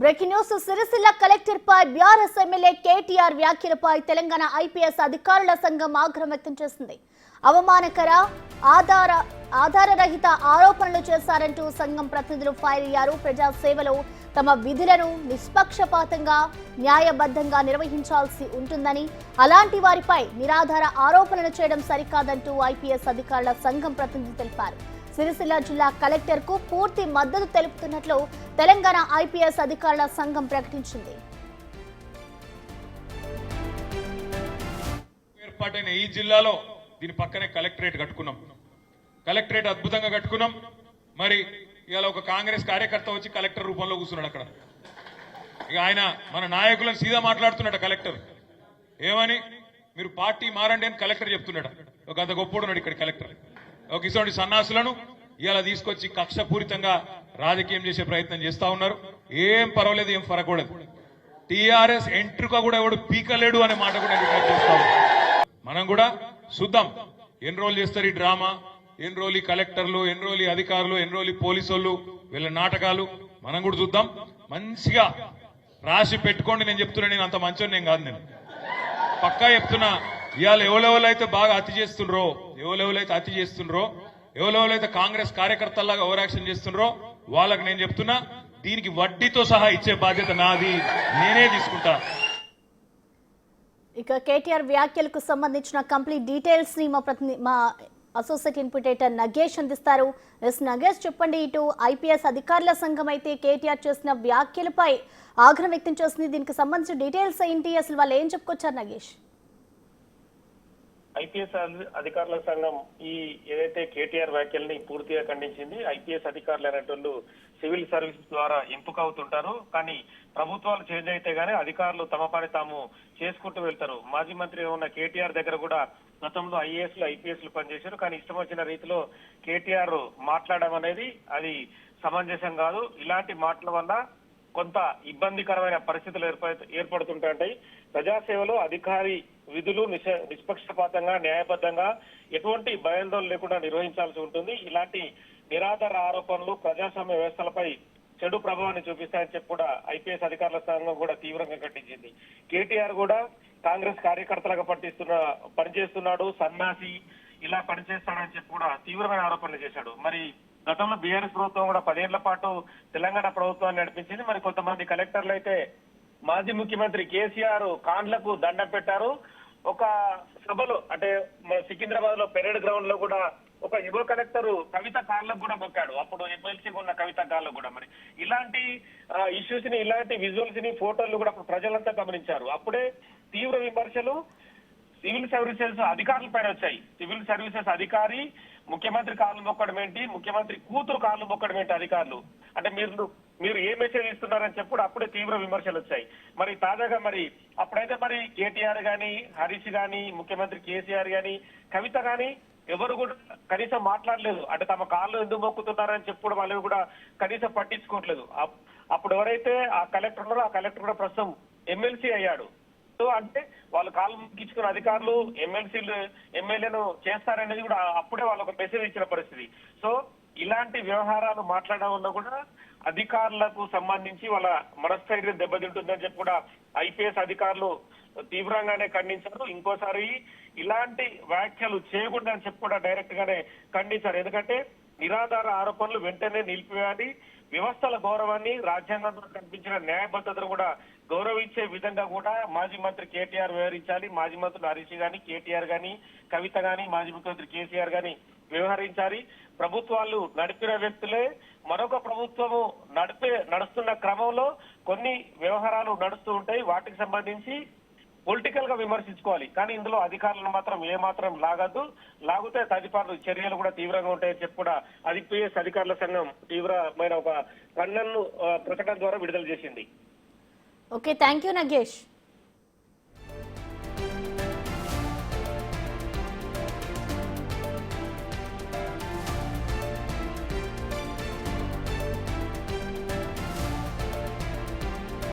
Breaking news Sircilla collector పై BRS MLA KTR వ్యాఖ్యలపై Telangana IPS అధికారుల సంఘం ఆగ్రహం వ్యక్తం చేసింది. అవమానకర ఆధారరహిత ఆరోపణలు చేశారంటూ సంఘం ప్రతినిధులు ఫైర్ అయ్యారు. ప్రజా సేవలో తమ విధులను నిష్పక్షపాతంగా న్యాయబద్ధంగా నిర్వహించాల్సి ఉంటుందని, అలాంటి వారిపై నిరాధార ఆరోపణలు చేయడం సరికాదంటూ ఐపీఎస్ అధికారుల సంఘం ప్రతినిధులు తెలిపారు. సిరిసిల్ల జిల్లా కలెక్టర్ కు పూర్తి మద్దతు తెలుపుతున్నట్లు తెలంగాణ ఐపీఎస్ అధికారుల సంఘం ప్రకటించింది. ఏర్పాటైన ఈ జిల్లాలో దీని పక్కనే కలెక్టరేట్ కట్టుకున్నాం. కలెక్టరేట్ అద్భుతంగా కట్టుకున్నాం. మరి ఇవాళ ఒక కాంగ్రెస్ కార్యకర్త వచ్చి కలెక్టర్ రూపంలో కూర్చున్నాడు అక్కడ. ఇక ఆయన మన నాయకులను సీదా మాట్లాడుతున్నాడు. కలెక్టర్ ఏమని, మీరు పార్టీ మారండి అని కలెక్టర్ చెప్తున్నాడు. ఒక అంత గొప్పడున్నాడు ఇక్కడ కలెక్టర్. ఒక ఇటువంటి సన్నాసులను ఇవాళ తీసుకొచ్చి కక్షపూరితంగా రాజకీయం చేసే ప్రయత్నం చేస్తా ఉన్నారు. ఏం పర్వాలేదు, ఏం ఫరకూడదు. టీఆర్ఎస్ ఎంట్రుక కూడా ఎవడు పీకలేడు అనే మాట కూడా చేస్తా ఉన్నాం. మనం కూడా చూద్దాం ఎన్ని రోజులు చేస్తారు ఈ డ్రామా, ఎన్ని రోజులు ఈ కలెక్టర్లు, ఎన్ని రోజులు ఈ అధికారులు, ఎన్ని రోజులు ఈ పోలీసు వీళ్ళ నాటకాలు మనం కూడా చూద్దాం. మంచిగా రాసి పెట్టుకోండి. నేను చెప్తున్నా, నేను అంత మంచోని నేను కాదు. నేను పక్కా చెప్తున్నా, ఇవాళ ఎవరెవరైతే బాగా అతి చేస్తుండ్రో, ఎవరెవరైతే కాంగ్రెస్ కార్యకర్తల్లాగా ఓవర్ యాక్షన్ చేస్తుండ్రో వాళ్ళకి నేను చెప్తున్నా, దీనికి వడ్డీతో సహా ఇచ్చే బాధ్యత నాది, నేనే తీసుకుంటా. ఇక కేటీఆర్ వ్యాఖ్యలకు సంబంధించిన కంప్లీట్ డీటెయిల్స్ ని మా అసోసియేట్ ఇన్పుటేటర్ నగేష్ అందిస్తారు. నగేష్ చెప్పండి, ఇటు ఐపీఎస్ అధికారుల సంఘం అయితే కేటీఆర్ చేసిన వ్యాఖ్యలపై ఆగ్రహం వ్యక్తం చేస్తుంది. దీనికి సంబంధించిన డీటెయిల్స్ ఏంటి, అసలు వాళ్ళు ఏం చెప్పుకొచ్చారు నగేష్? ఐపీఎస్ అధికారుల సంఘం ఈ ఏదైతే కేటీఆర్ వ్యాఖ్యల్ని పూర్తిగా ఖండించింది. ఐపీఎస్ అధికారులు అనేటోళ్ళు సివిల్ సర్వీసెస్ ద్వారా ఎంపిక అవుతుంటారు, కానీ ప్రభుత్వాలు చేంజ్ అయితే గానీ అధికారులు తమ పని తాము చేసుకుంటూ వెళ్తారు. మాజీ మంత్రిగా ఉన్న కేటీఆర్ దగ్గర కూడా గతంలో ఐఏఎస్లు ఐపీఎస్లు పనిచేశారు, కానీ ఇష్టం వచ్చిన రీతిలో కేటీఆర్ మాట్లాడడం అనేది అది సమంజసం కాదు. ఇలాంటి మాటల వల్ల కొంత ఇబ్బందికరమైన పరిస్థితులు ఏర్పడుతుంటాయి. ప్రజాసేవలో అధికారి విధులు నిష్పక్షపాతంగా న్యాయబద్ధంగా ఎటువంటి భయాందోళన లేకుండా నిర్వహించాల్సి ఉంటుంది. ఇలాంటి నిరాధార ఆరోపణలు ప్రజాస్వామ్య వ్యవస్థలపై చెడు ప్రభావాన్ని చూపిస్తాయని చెప్పి కూడా ఐపీఎస్ అధికారుల సంఘం కూడా తీవ్రంగా ఖండించింది. కేటీఆర్ కూడా కాంగ్రెస్ కార్యకర్తలుగా పనిచేస్తున్నాడు, సన్నాసి ఇలా పనిచేస్తాడని చెప్పి కూడా తీవ్రమైన ఆరోపణలు చేశాడు. మరి గతంలో బీఆర్ఎస్ ప్రభుత్వం కూడా 10 ఏళ్ల పాటు తెలంగాణ ప్రభుత్వాన్ని నడిపించింది. మరి కొంతమంది కలెక్టర్లు అయితే మాజీ ముఖ్యమంత్రి కేసీఆర్ కాండ్లకు దండం పెట్టారు. ఒక సభలో అంటే సికింద్రాబాద్ లో పెరేడ్ గ్రౌండ్ లో కూడా ఒక యువ కలెక్టర్ కవిత కార్లకు కూడా మొక్కాడు. అప్పుడు ఎమ్మెల్సీ ఉన్న కవిత కార్లకు కూడా. మరి ఇలాంటి ఇష్యూస్ ని, ఇలాంటి విజువల్స్ ని, ఫోటోలు కూడా ప్రజలంతా గమనించారు. అప్పుడే తీవ్ర విమర్శలు సివిల్ సర్వీసెస్ అధికారుల పైన వచ్చాయి. సివిల్ సర్వీసెస్ అధికారి ముఖ్యమంత్రి కాళ్ళు మొక్కడం ఏంటి, ముఖ్యమంత్రి కూతురు కాళ్ళు మొక్కడం ఏంటి అధికారులు అంటే మీరు ఏ మెసేజ్ ఇస్తున్నారని చెప్పి అప్పుడే తీవ్ర విమర్శలు వచ్చాయి. మరి తాజాగా మరి అప్పుడైతే మరి కేటీఆర్ గాని, హరీష్ గాని, ముఖ్యమంత్రి కేసీఆర్ గాని, కవిత గాని ఎవరు కూడా కనీసం మాట్లాడలేదు. అంటే తమ కాళ్ళు ఎందుకు మొక్కుతున్నారని చెప్పి వాళ్ళు కూడా కనీసం పట్టించుకోవట్లేదు. అప్పుడు ఎవరైతే ఆ కలెక్టర్ ఉన్నారో ఆ కలెక్టర్ కూడా ప్రస్తుతం ఎమ్మెల్సీ అయ్యాడు. అంటే వాళ్ళు కాలు ముక్కించుకున్న అధికారులు ఎమ్మెల్యేను చేస్తారనేది కూడా అప్పుడే వాళ్ళు ఒక మెసేజ్ ఇచ్చిన పరిస్థితి. సో ఇలాంటి వ్యవహారాలు మాట్లాడడం వల్ల కూడా అధికారులకు సంబంధించి వాళ్ళ మనస్థైర్యం దెబ్బతింటుందని చెప్పి కూడా ఐపీఎస్ అధికారులు తీవ్రంగానే ఖండించారు. ఇంకోసారి ఇలాంటి వ్యాఖ్యలు చేయకూడదు అని చెప్పి కూడా డైరెక్ట్ గానే ఖండించారు. ఎందుకంటే నిరాధార ఆరోపణలు వెంటనే నిలిపివేయాలి. వ్యవస్థల గౌరవాన్ని, రాజ్యాంగంలో కల్పించిన న్యాయబద్ధతను కూడా గౌరవించే విధంగా కూడా మాజీ మంత్రి కేటీఆర్ వ్యవహరించాలి. మాజీ మంత్రులు హరీష్ గాని, కేటీఆర్ గాని, కవిత గాని, మాజీ ముఖ్యమంత్రి కేసీఆర్ గాని వ్యవహరించాలి. ప్రభుత్వాలు నడిపిన వ్యక్తులే మరొక ప్రభుత్వము నడుస్తున్న క్రమంలో కొన్ని వ్యవహారాలు నడుస్తూ ఉంటాయి. వాటికి సంబంధించి పొలిటికల్ గా విమర్శించుకోవాలి, కానీ ఇందులో అధికారులను మాత్రం ఏమాత్రం లాగితే తదుపరి చర్యలు కూడా తీవ్రంగా ఉంటాయని చెప్పి కూడా ఐపీఎస్ అధికారుల సంఘం తీవ్రమైన ఒక ఖండనను ప్రకటన ద్వారా విడుదల చేసింది. Okay, thank you Nagesh.